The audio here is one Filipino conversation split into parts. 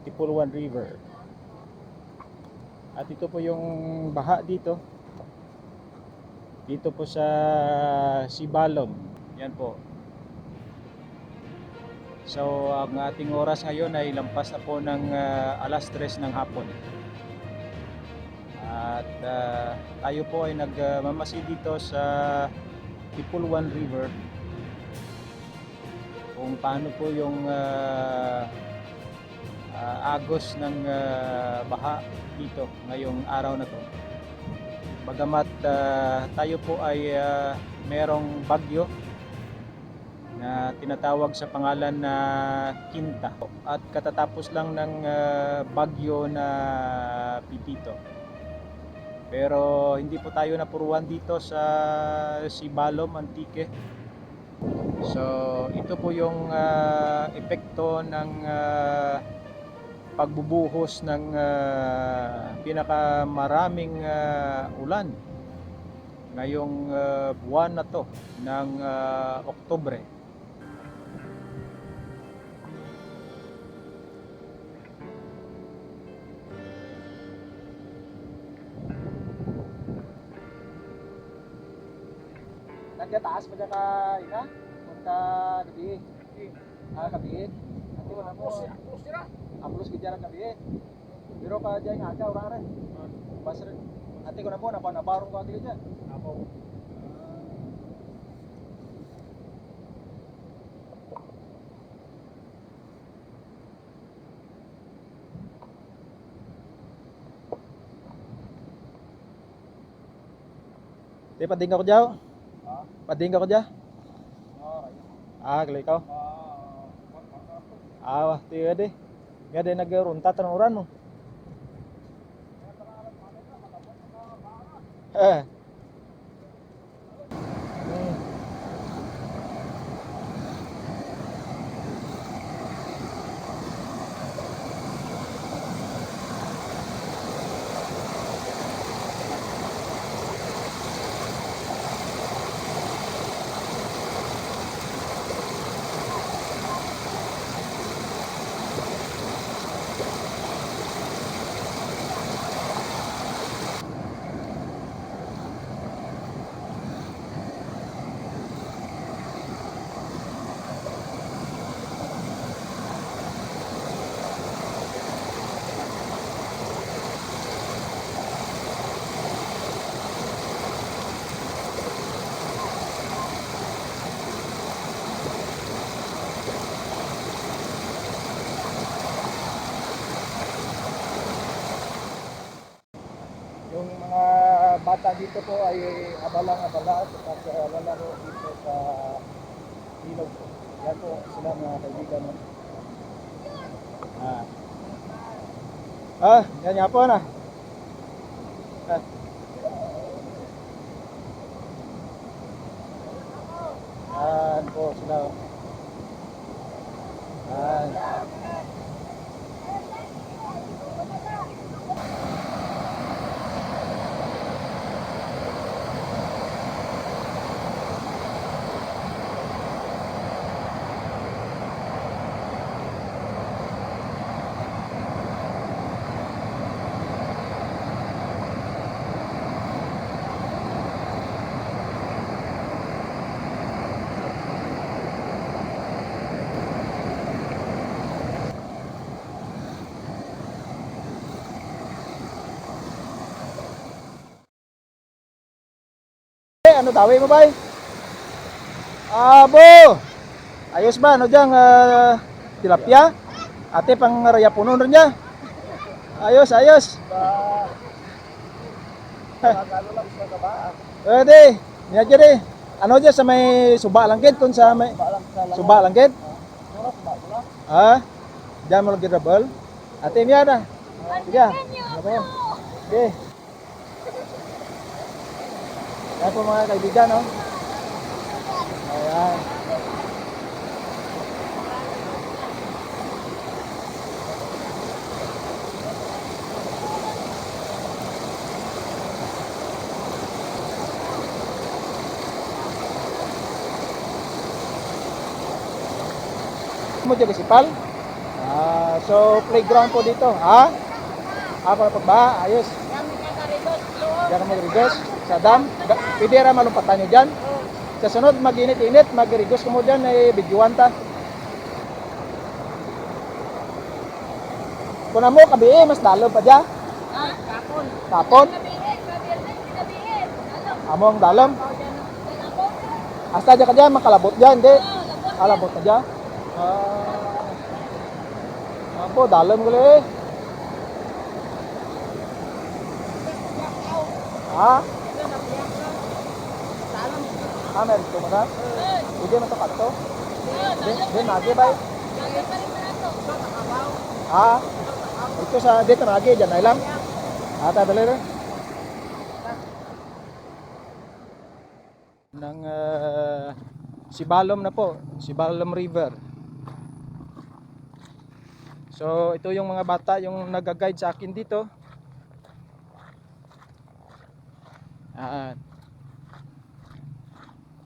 Tipulwan River. At ito po yung baha dito. Dito po sa Sibalom. Yan po. So ang ating oras ngayon ay lampas na po ng alas 3 ng hapon. At tayo po ay nagmamasid dito sa Tipulwan River. Kung paano po yung agos ng baha dito ngayong araw na to. Bagamat tayo po ay merong bagyo na tinatawag sa pangalan na Quinta at katatapos lang ng bagyo na Pipito. Pero hindi po tayo napuruan dito sa Sibalom, Antique. So ito po yung epekto ng pagbubuhos ng pinakamaraming ulan ngayong buwan na to ng Oktubre. Nandiyan taas pa dyan ka ina? Punta gabi. Gabi. Nanti mo na mo. Amplos ka dyan gabi. Pero ka dyan nga ka, urang rin. Bas rin. Nanti ko na mo, nabarong ko ati ka dyan. Apo. Di pading ka ko dyan? Pading ka ko dyan? Kali ikaw? Wah, tiga deh. Nga din nagrunta tanuran mo. Yung mga bata dito po ay abalang-abala sa paglalaro dito sa ilog. Yan po sila mga kaibigan. Yan nga po na. Yan po sila. Ano dawi mo bay? Abo! Ayos ba? Ano dyan? Tilapia? Ate pang raya puno rin niya? Ayos, ayos! Pwede! Niya dyan ano dyan sa may suba langkit? Kung sa may suba langkit? Dyan mo lagi double? Ate niya na? Sige! Sige! Yan po mga kaibigan, no? Ayan. Mo dyan kasipal? So, playground po dito. Ha? Para pagbaha, ayos. Diyan ka mag-rigos. Sa dam. Pwede ra malumpatan nyo dyan. Sa sunod, mag-init-init, mag-rigos ka mo dyan, bidyuan ta. Kung mo, kabi mas dalo pa dyan. Kapon. Among dalam. Hasta dyan ka dyan, makalabot dyan, hindi. Alabot na dyan. Ako, dalam gali eh. Ha? Meron ito mo na? Hindi mo ito kato? Hindi, nagi ba? Ito sa dito nagi, dyan na ilang. Dali rin. Ng Sibalom na po, Sibalom River. So ito yung mga bata yung nag-guide sa akin dito.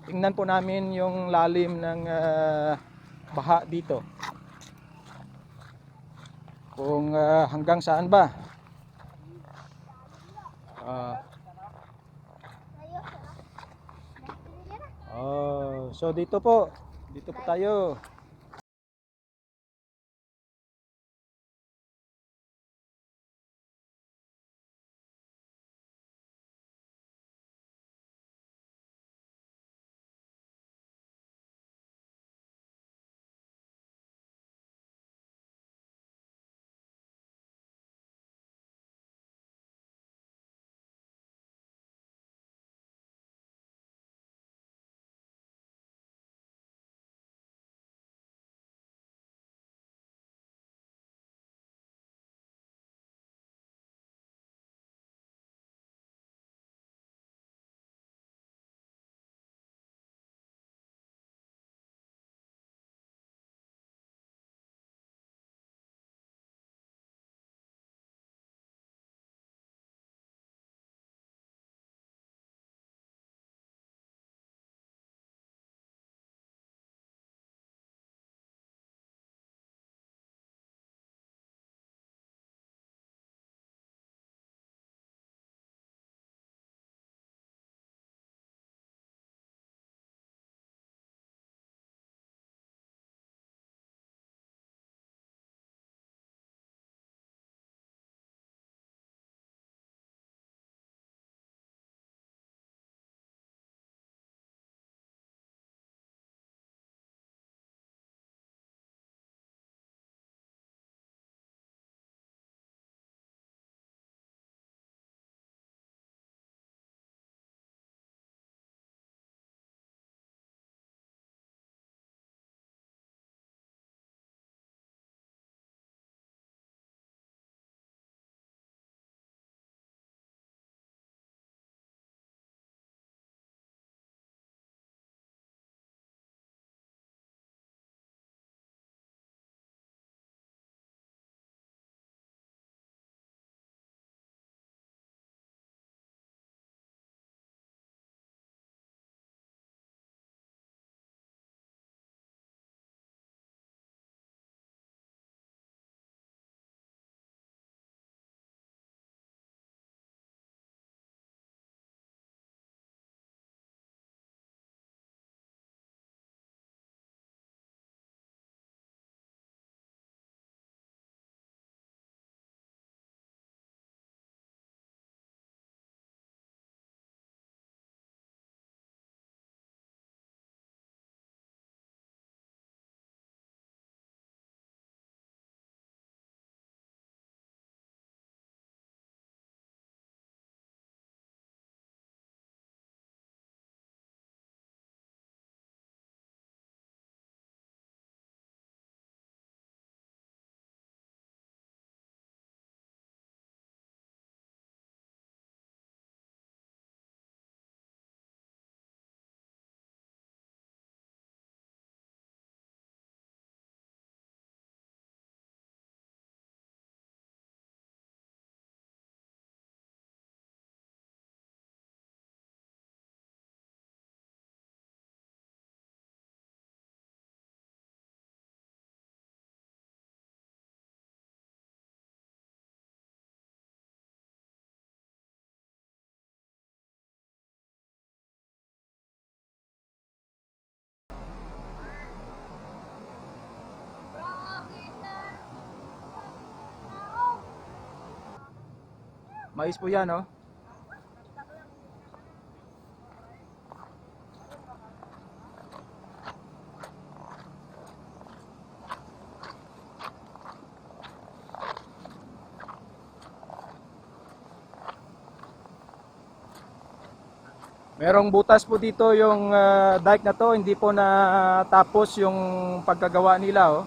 Tingnan po namin yung lalim ng baha dito. Kung hanggang saan ba. So dito po tayo. Mais po yan, oh. Merong butas po dito yung dike na to, hindi po natapos yung pagkagawa nila, oh.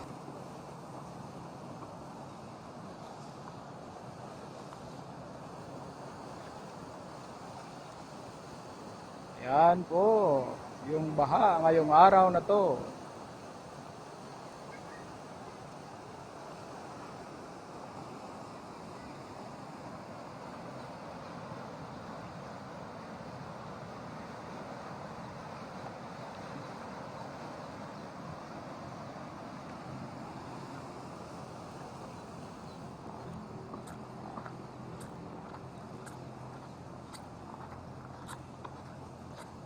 Yan po, yung baha ngayong araw na to.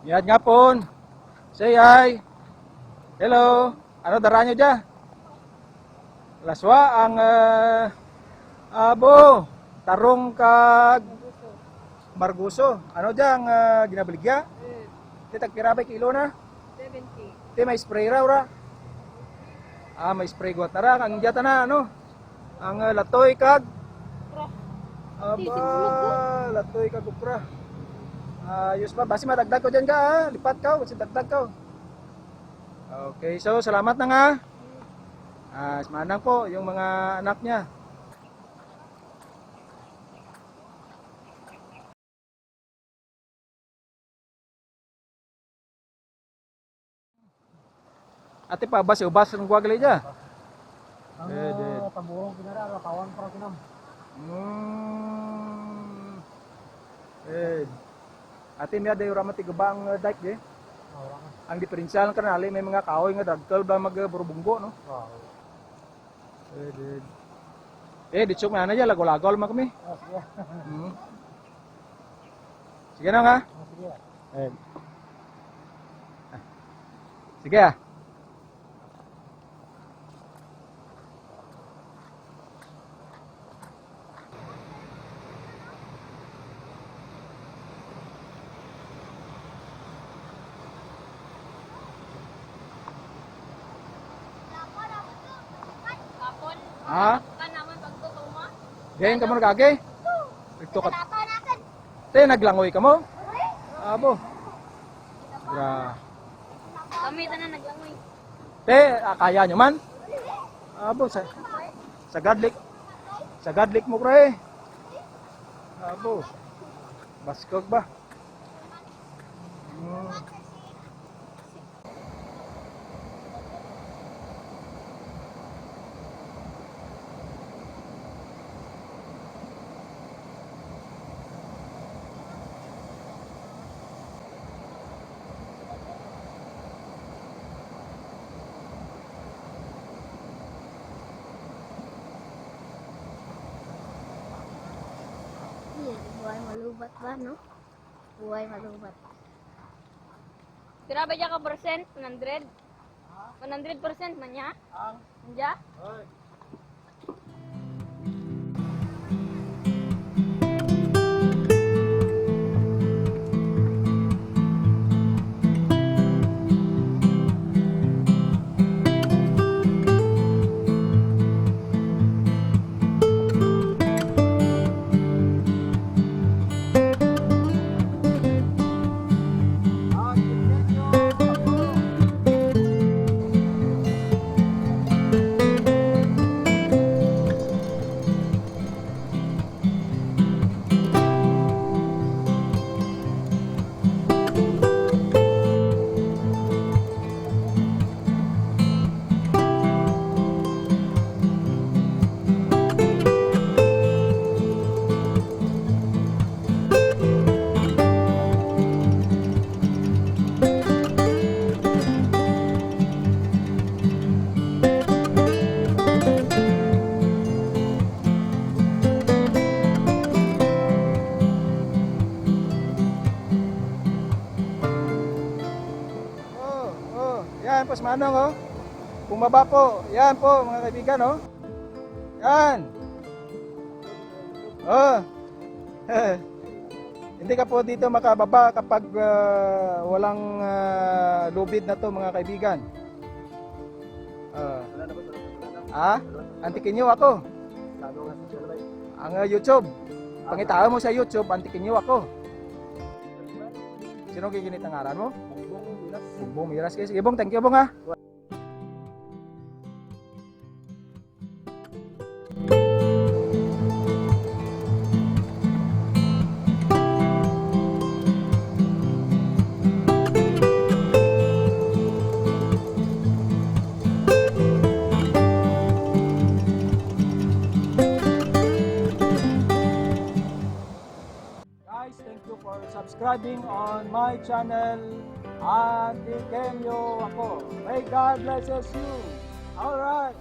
Yan nga po. Say hi. Hello. Ano dara nyo dyan? Laswa ang abo. Tarong kag Marguso. Ano dyan ginabaligya? Titag pirabay kilo na? 70. May spray raw ra. May spray guat na ra. Ang dyan na ano? Ang latoy kag aba, latoy kag upra. Ayos pa, basi madagdag ko dyan ka ha. Lipat ka, kasi dagdag ka. Okay, so salamat na nga. Manang po yung mga anak niya. Ate pa, basi ubas ng guwagali dyan. Ang tabuhong pinara, kawan para kinam. Ate miya dayo ramati gabang dike di. Ang diferensyal kanali may mga kahoy nga dagkal ba magburubunggo no. Ditsok na dyan, lagaw-lagaw naman kami. Sige. Sige na nga. Sige. Sige ah. Ha? Naman pagtutuma. Diyan ka mo nagagi? Ito ka. Te, naglangoy ka mo? Abo. Gra. Kami tanan naglangoy. Te, kaya nyo man? Abo, sa gadlik. Sa gadlik mo kre. Abo. Baskog ba? Buhay malubat ba, no? Buhay malubat. Pira ba dyan ka percent? 100? 100% man niya? Diya? Yan po, Manong, oh. Bumaba po. Yan po, mga kaibigan, oh. Yan. Oh. Hindi ka po dito makababa kapag walang lubid na to mga kaibigan. Antikin nyo ako. Ang YouTube. Pangitao mo sa YouTube, antikin nyo ako. Sino kikinit ang ngaran mo? Bong Miras. Sige, Bong. Thank you, Bong, ha. Guys, thank you for subscribing on my channel. Antikenyo ako. May God blesses you. Alright.